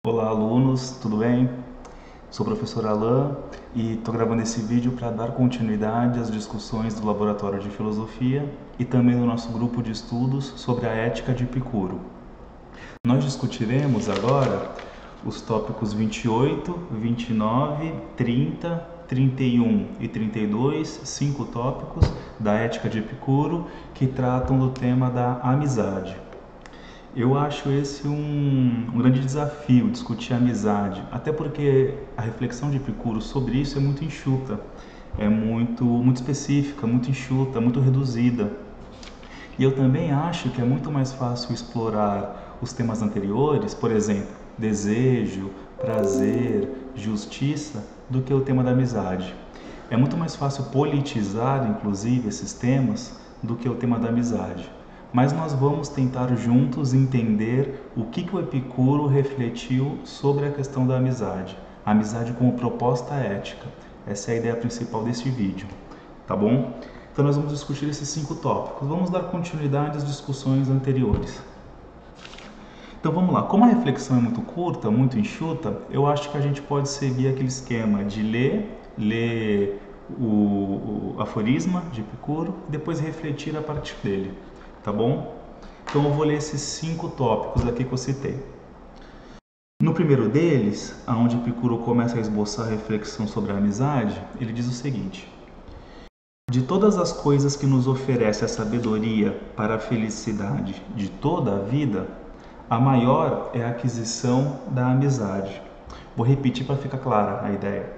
Olá, alunos, tudo bem? Sou o professor Alain e estou gravando esse vídeo para dar continuidade às discussões do Laboratório de Filosofia e também do nosso grupo de estudos sobre a ética de Epicuro. Nós discutiremos agora os tópicos 28, 29, 30, 31 e 32, 5 tópicos da ética de Epicuro que tratam do tema da amizade. Eu acho esse um grande desafio, discutir a amizade, até porque a reflexão de Epicuro sobre isso é muito enxuta, é muito específica, muito enxuta, muito reduzida. E eu também acho que é muito mais fácil explorar os temas anteriores, por exemplo, desejo, prazer, justiça, do que o tema da amizade. É muito mais fácil politizar, inclusive, esses temas do que o tema da amizade. Mas nós vamos tentar juntos entender o que o Epicuro refletiu sobre a questão da amizade. A amizade como proposta ética. Essa é a ideia principal deste vídeo, tá bom? Então nós vamos discutir esses 5 tópicos. Vamos dar continuidade às discussões anteriores. Então vamos lá. Como a reflexão é muito curta, muito enxuta, eu acho que a gente pode seguir aquele esquema de ler o aforisma de Epicuro e depois refletir a partir dele. Tá bom? Então eu vou ler esses 5 tópicos aqui que eu citei. No primeiro deles, onde Epicuro começa a esboçar a reflexão sobre a amizade, ele diz o seguinte: de todas as coisas que nos oferece a sabedoria para a felicidade de toda a vida, a maior é a aquisição da amizade. Vou repetir para ficar clara a ideia.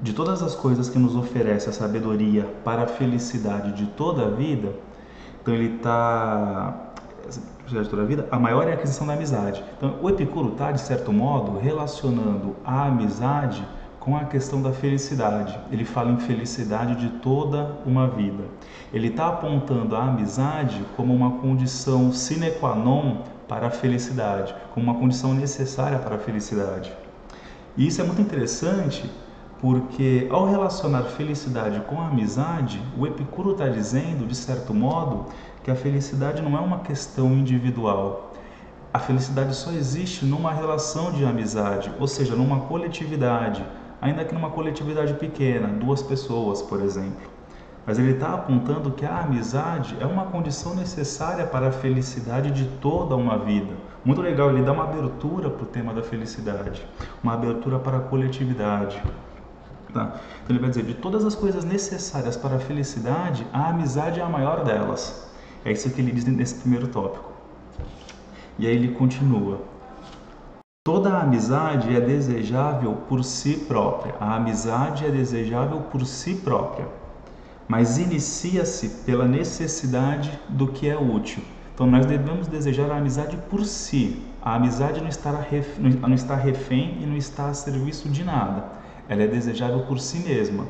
De todas as coisas que nos oferece a sabedoria para a felicidade de toda a vida, então ele está, de toda a vida, a maior é a aquisição da amizade. Então o Epicuro está, de certo modo, relacionando a amizade com a questão da felicidade. Ele fala em felicidade de toda uma vida. Ele está apontando a amizade como uma condição sine qua non para a felicidade, como uma condição necessária para a felicidade. E isso é muito interessante porque, ao relacionar felicidade com a amizade, o Epicuro está dizendo, de certo modo, que a felicidade não é uma questão individual. A felicidade só existe numa relação de amizade, ou seja, numa coletividade, ainda que numa coletividade pequena, 2 pessoas, por exemplo. Mas ele está apontando que a amizade é uma condição necessária para a felicidade de toda uma vida. Muito legal, ele dá uma abertura para o tema da felicidade, uma abertura para a coletividade. Tá? Então ele vai dizer, de todas as coisas necessárias para a felicidade, a amizade é a maior delas. É isso que ele diz nesse primeiro tópico. E aí ele continua. Toda a amizade é desejável por si própria. A amizade é desejável por si própria, mas inicia-se pela necessidade do que é útil. Então nós devemos desejar a amizade por si. A amizade não está refém e não está a serviço de nada. Ela é desejável por si mesma,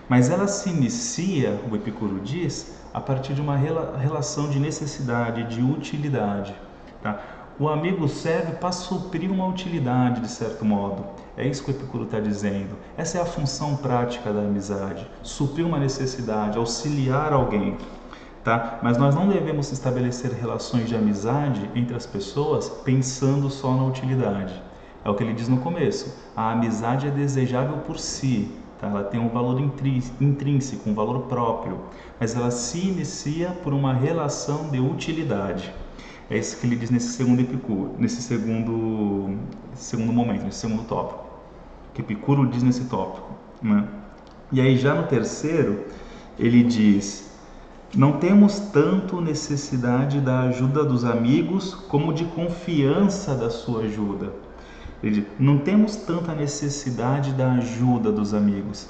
mas ela se inicia, o Epicuro diz, a partir de uma relação de necessidade, de utilidade. Tá? O amigo serve para suprir uma utilidade, de certo modo. É isso que o Epicuro está dizendo. Essa é a função prática da amizade, suprir uma necessidade, auxiliar alguém. Tá? Mas nós não devemos estabelecer relações de amizade entre as pessoas pensando só na utilidade. É o que ele diz no começo. A amizade é desejável por si, tá? Ela tem um valor intrínseco, um valor próprio, mas ela se inicia por uma relação de utilidade. É isso que ele diz nesse segundo Epicuro, nesse segundo momento, nesse segundo tópico. Que Epicuro diz nesse tópico, né? E aí já no terceiro, ele diz: não temos tanto necessidade da ajuda dos amigos como de confiança da sua ajuda. Ele diz, não temos tanta necessidade da ajuda dos amigos,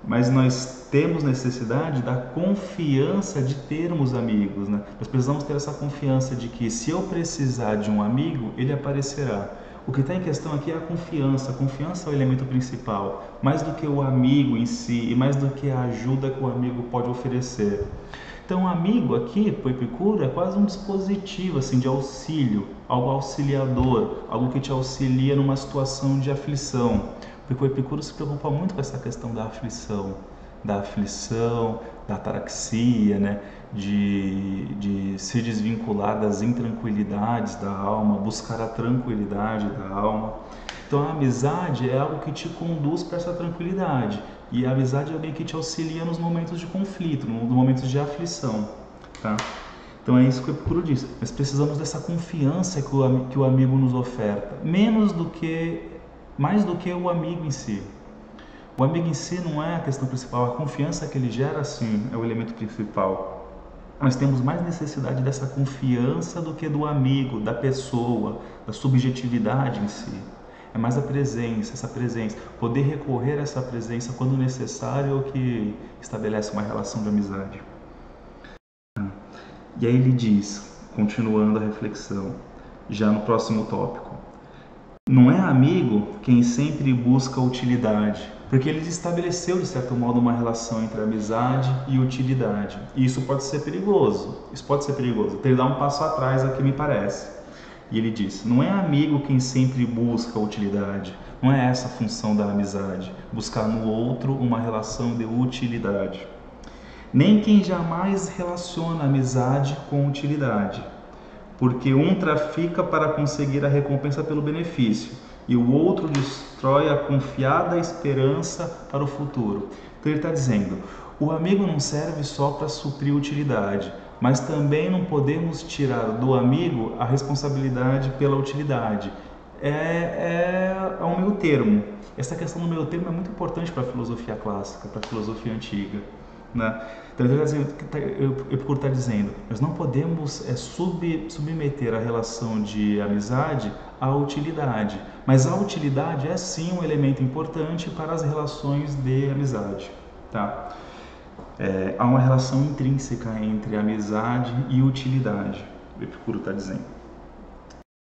mas nós temos necessidade da confiança de termos amigos, né? Nós precisamos ter essa confiança de que se eu precisar de um amigo, ele aparecerá. O que está em questão aqui é a confiança. A confiança é o elemento principal, mais do que o amigo em si e mais do que a ajuda que o amigo pode oferecer. Então, amigo aqui, para o Epicuro, é quase um dispositivo assim, de auxílio, algo auxiliador, algo que te auxilia numa situação de aflição. Porque o Epicuro se preocupa muito com essa questão da aflição, da ataraxia, né? de se desvincular das intranquilidades da alma, buscar a tranquilidade da alma. Então a amizade é algo que te conduz para essa tranquilidade. E a amizade é alguém que te auxilia nos momentos de conflito, nos momentos de aflição, tá? Então é isso que o Epicuro diz. Nós precisamos dessa confiança que o amigo nos oferta, mais do que o amigo em si. O amigo em si não é a questão principal, a confiança que ele gera, sim, é o elemento principal. Nós temos mais necessidade dessa confiança do que do amigo, da pessoa, da subjetividade em si. É mais a presença, essa presença. Poder recorrer a essa presença quando necessário é o que estabelece uma relação de amizade. E aí ele diz, continuando a reflexão, já no próximo tópico: não é amigo quem sempre busca utilidade, porque ele estabeleceu, de certo modo, uma relação entre amizade e utilidade. E isso pode ser perigoso. Isso pode ser perigoso. Então ele dá um passo atrás aqui, me parece. E ele diz: não é amigo quem sempre busca utilidade. Não é essa a função da amizade, buscar no outro uma relação de utilidade. Nem quem jamais relaciona amizade com utilidade, porque um trafica para conseguir a recompensa pelo benefício e o outro destrói a confiada esperança para o futuro. Então ele está dizendo, o amigo não serve só para suprir utilidade, mas também não podemos tirar do amigo a responsabilidade pela utilidade. É um meio termo. Essa questão do meio termo é muito importante para a filosofia clássica, para a filosofia antiga, né? Então, o Epicuro está dizendo, nós não podemos submeter a relação de amizade à utilidade, mas a utilidade é sim um elemento importante para as relações de amizade, tá? Há uma relação intrínseca entre amizade e utilidade, o Epicuro está dizendo.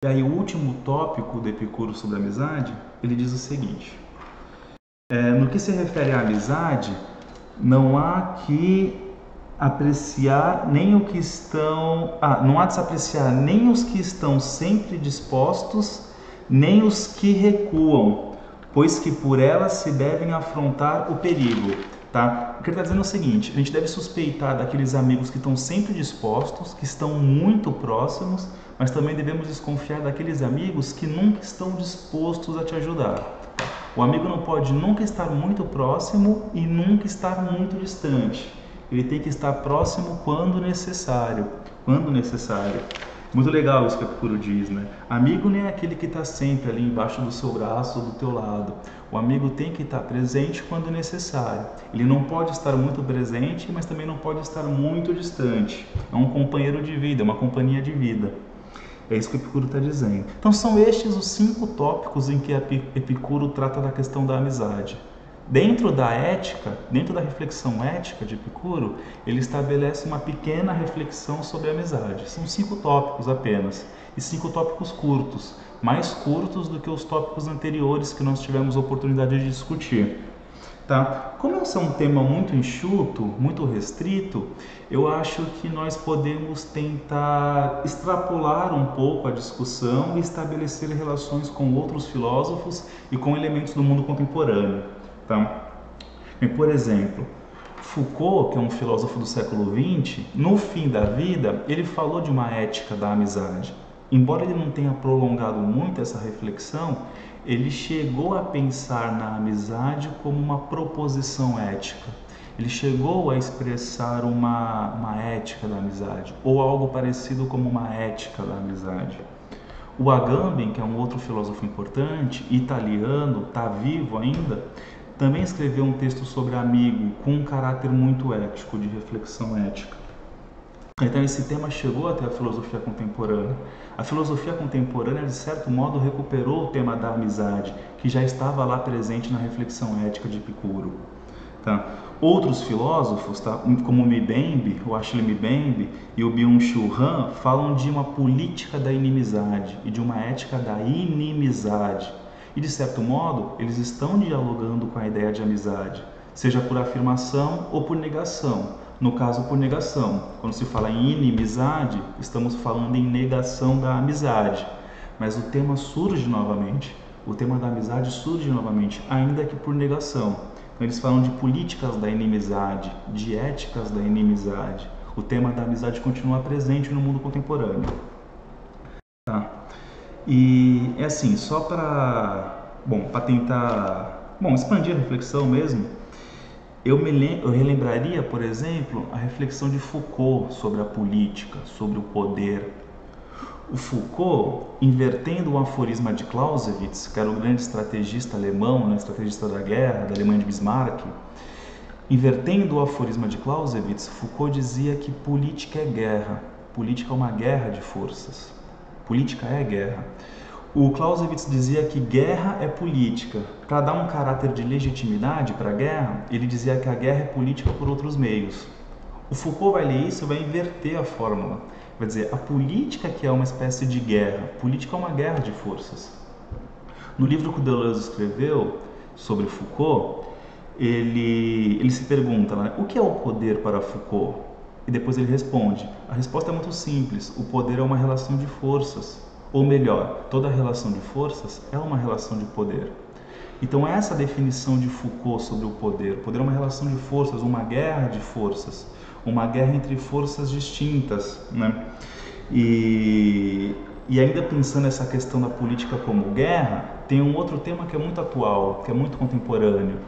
E aí o último tópico do Epicuro sobre a amizade, ele diz o seguinte: no que se refere à amizade, não há que apreciar nem o que estão, não há de se apreciar nem os que estão sempre dispostos, nem os que recuam, pois que por elas se devem afrontar o perigo, tá? O que ele está dizendo é o seguinte: a gente deve suspeitar daqueles amigos que estão sempre dispostos, que estão muito próximos, mas também devemos desconfiar daqueles amigos que nunca estão dispostos a te ajudar. O amigo não pode nunca estar muito próximo e nunca estar muito distante. Ele tem que estar próximo quando necessário. Quando necessário. Muito legal isso que o Epicuro diz, né? Amigo nem é aquele que está sempre ali embaixo do seu braço ou do teu lado. O amigo tem que estar presente quando necessário. Ele não pode estar muito presente, mas também não pode estar muito distante. É um companheiro de vida, é uma companhia de vida. É isso que o Epicuro está dizendo. Então são estes os 5 tópicos em que Epicuro trata da questão da amizade. Dentro da ética, dentro da reflexão ética de Epicuro, ele estabelece uma pequena reflexão sobre a amizade. São 5 tópicos apenas, e 5 tópicos curtos, mais curtos do que os tópicos anteriores que nós tivemos a oportunidade de discutir. Tá? Como esse é um tema muito enxuto, muito restrito, eu acho que nós podemos tentar extrapolar um pouco a discussão e estabelecer relações com outros filósofos e com elementos do mundo contemporâneo. Tá? E, por exemplo, Foucault, que é um filósofo do século XX, no fim da vida, ele falou de uma ética da amizade. Embora ele não tenha prolongado muito essa reflexão, ele chegou a pensar na amizade como uma proposição ética. Ele chegou a expressar uma ética da amizade, ou algo parecido como uma ética da amizade. O Agamben, que é um outro filósofo importante, italiano, está vivo ainda, também escreveu um texto sobre amigo, com um caráter muito ético, de reflexão ética. Então esse tema chegou até a filosofia contemporânea. A filosofia contemporânea, de certo modo, recuperou o tema da amizade, que já estava lá presente na reflexão ética de Epicuro. Tá? Outros filósofos, tá? Como o Achille Mbembe e o Byung-Chul Han, falam de uma política da inimizade e de uma ética da inimizade. E, de certo modo, eles estão dialogando com a ideia de amizade, seja por afirmação ou por negação. No caso, por negação. Quando se fala em inimizade, estamos falando em negação da amizade. Mas o tema surge novamente. O tema da amizade surge novamente, ainda que por negação. Então, eles falam de políticas da inimizade, de éticas da inimizade. O tema da amizade continua presente no mundo contemporâneo. Tá? E é assim, só para Bom, para tentar, expandir a reflexão mesmo, eu relembraria, por exemplo, a reflexão de Foucault sobre a política, sobre o poder. O Foucault, invertendo o aforisma de Clausewitz, que era o grande estrategista alemão, estrategista da guerra, da Alemanha de Bismarck, invertendo o aforisma de Clausewitz, Foucault dizia que política é guerra, política é uma guerra de forças, política é guerra. O Clausewitz dizia que guerra é política. Para dar um caráter de legitimidade para a guerra, ele dizia que a guerra é política por outros meios. O Foucault vai ler isso e vai inverter a fórmula. Vai dizer, a política que é uma espécie de guerra, política é uma guerra de forças. No livro que o Deleuze escreveu sobre Foucault, ele se pergunta, né, o que é o poder para Foucault? E depois ele responde, a resposta é muito simples, o poder é uma relação de forças. Ou melhor, toda relação de forças é uma relação de poder. Então essa definição de Foucault sobre o poder é uma relação de forças, uma guerra de forças, uma guerra entre forças distintas, né? E ainda pensando nessa questão da política como guerra, tem um outro tema que é muito atual, que é muito contemporâneo.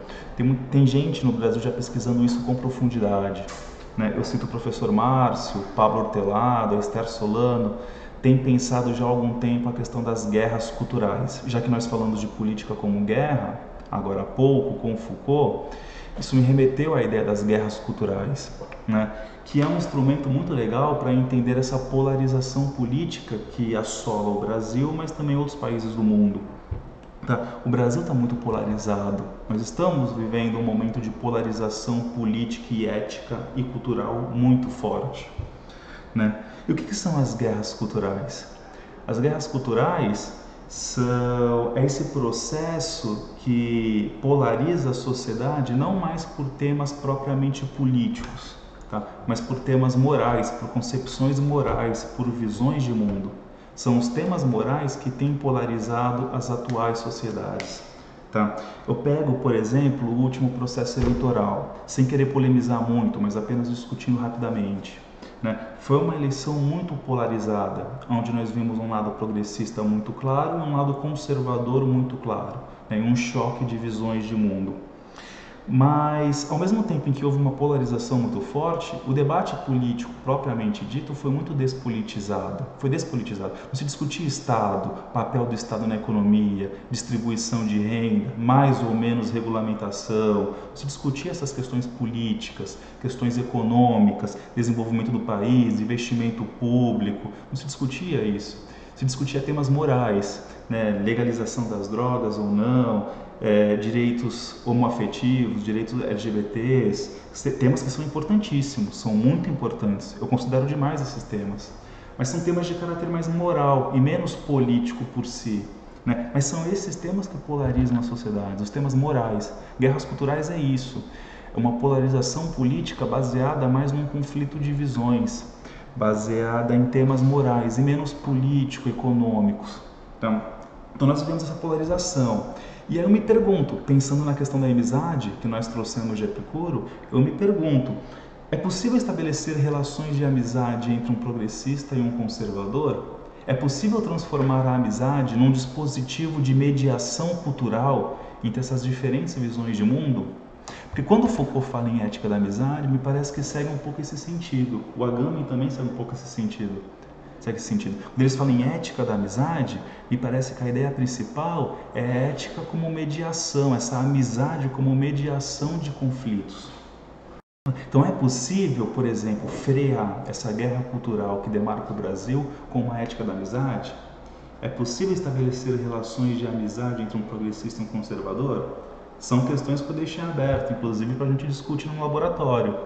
Tem gente no Brasil já pesquisando isso com profundidade, né? Eu cito o professor Márcio, Pablo Hortelado, Esther Solano, tem pensado já há algum tempo a questão das guerras culturais. Já que nós falamos de política como guerra, agora há pouco, com Foucault, isso me remeteu à ideia das guerras culturais, né? Que é um instrumento muito legal para entender essa polarização política que assola o Brasil, mas também outros países do mundo. Tá? O Brasil está muito polarizado, nós estamos vivendo um momento de polarização política e ética e cultural muito forte, né? E o que são as guerras culturais? As guerras culturais é esse processo que polariza a sociedade não mais por temas propriamente políticos, tá? Mas por temas morais, por concepções morais, por visões de mundo. São os temas morais que têm polarizado as atuais sociedades. Tá? Eu pego, por exemplo, o último processo eleitoral, sem querer polemizar muito, mas apenas discutindo rapidamente. Né? Foi uma eleição muito polarizada, onde nós vimos um lado progressista muito claro e um lado conservador muito claro, né? Um choque de visões de mundo. Mas, ao mesmo tempo em que houve uma polarização muito forte, o debate político propriamente dito foi muito despolitizado. Foi despolitizado. Não se discutia Estado, papel do Estado na economia, distribuição de renda, mais ou menos regulamentação. Não se discutia essas questões políticas, questões econômicas, desenvolvimento do país, investimento público. Não se discutia isso. Se discutia temas morais, né? Legalização das drogas ou não, direitos homoafetivos, direitos LGBTs, temas que são importantíssimos, são muito importantes. Eu considero demais esses temas. Mas são temas de caráter mais moral e menos político por si, né? Mas são esses temas que polarizam a sociedade, os temas morais. Guerras culturais é isso. É uma polarização política baseada mais num conflito de visões, baseada em temas morais e menos político-econômicos. Então nós vivemos essa polarização. E aí eu me pergunto, pensando na questão da amizade que nós trouxemos de Epicuro, eu me pergunto, é possível estabelecer relações de amizade entre um progressista e um conservador? É possível transformar a amizade num dispositivo de mediação cultural entre essas diferentes visões de mundo? Porque quando Foucault fala em ética da amizade, me parece que segue um pouco esse sentido. O Agamben também segue um pouco esse sentido. Quando eles falam em ética da amizade, me parece que a ideia principal é a ética como mediação, essa amizade como mediação de conflitos. Então é possível, por exemplo, frear essa guerra cultural que demarca o Brasil com uma ética da amizade? É possível estabelecer relações de amizade entre um progressista e um conservador? São questões que eu deixei aberto, inclusive para a gente discutir no laboratório.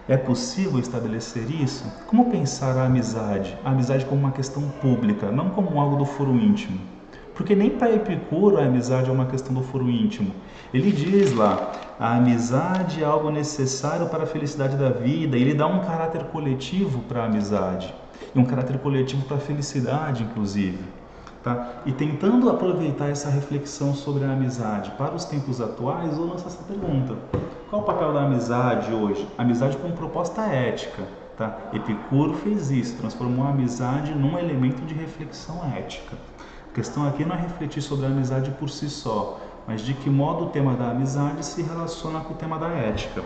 É possível estabelecer isso? Como pensar a amizade? A amizade como uma questão pública, não como algo do foro íntimo. Porque nem para Epicuro a amizade é uma questão do foro íntimo. Ele diz lá, a amizade é algo necessário para a felicidade da vida. Ele dá um caráter coletivo para a amizade. E um caráter coletivo para a felicidade, inclusive. Tá? E tentando aproveitar essa reflexão sobre a amizade para os tempos atuais, eu lanço essa pergunta. Qual o papel da amizade hoje? Amizade como proposta ética. Tá? Epicuro fez isso, transformou a amizade num elemento de reflexão ética. A questão aqui não é refletir sobre a amizade por si só, mas de que modo o tema da amizade se relaciona com o tema da ética.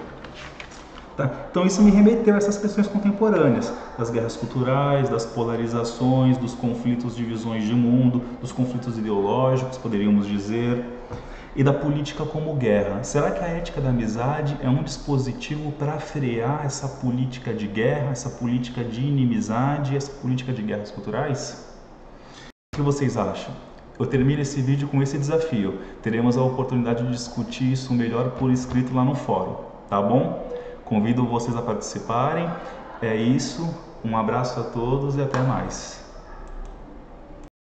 Tá? Então isso me remeteu a essas questões contemporâneas, das guerras culturais, das polarizações, dos conflitos de visões de mundo, dos conflitos ideológicos, poderíamos dizer, e da política como guerra. Será que a ética da amizade é um dispositivo para frear essa política de guerra, essa política de inimizade, essa política de guerras culturais? O que vocês acham? Eu termino esse vídeo com esse desafio. Teremos a oportunidade de discutir isso melhor por escrito lá no fórum, tá bom? Convido vocês a participarem. É isso. Um abraço a todos e até mais.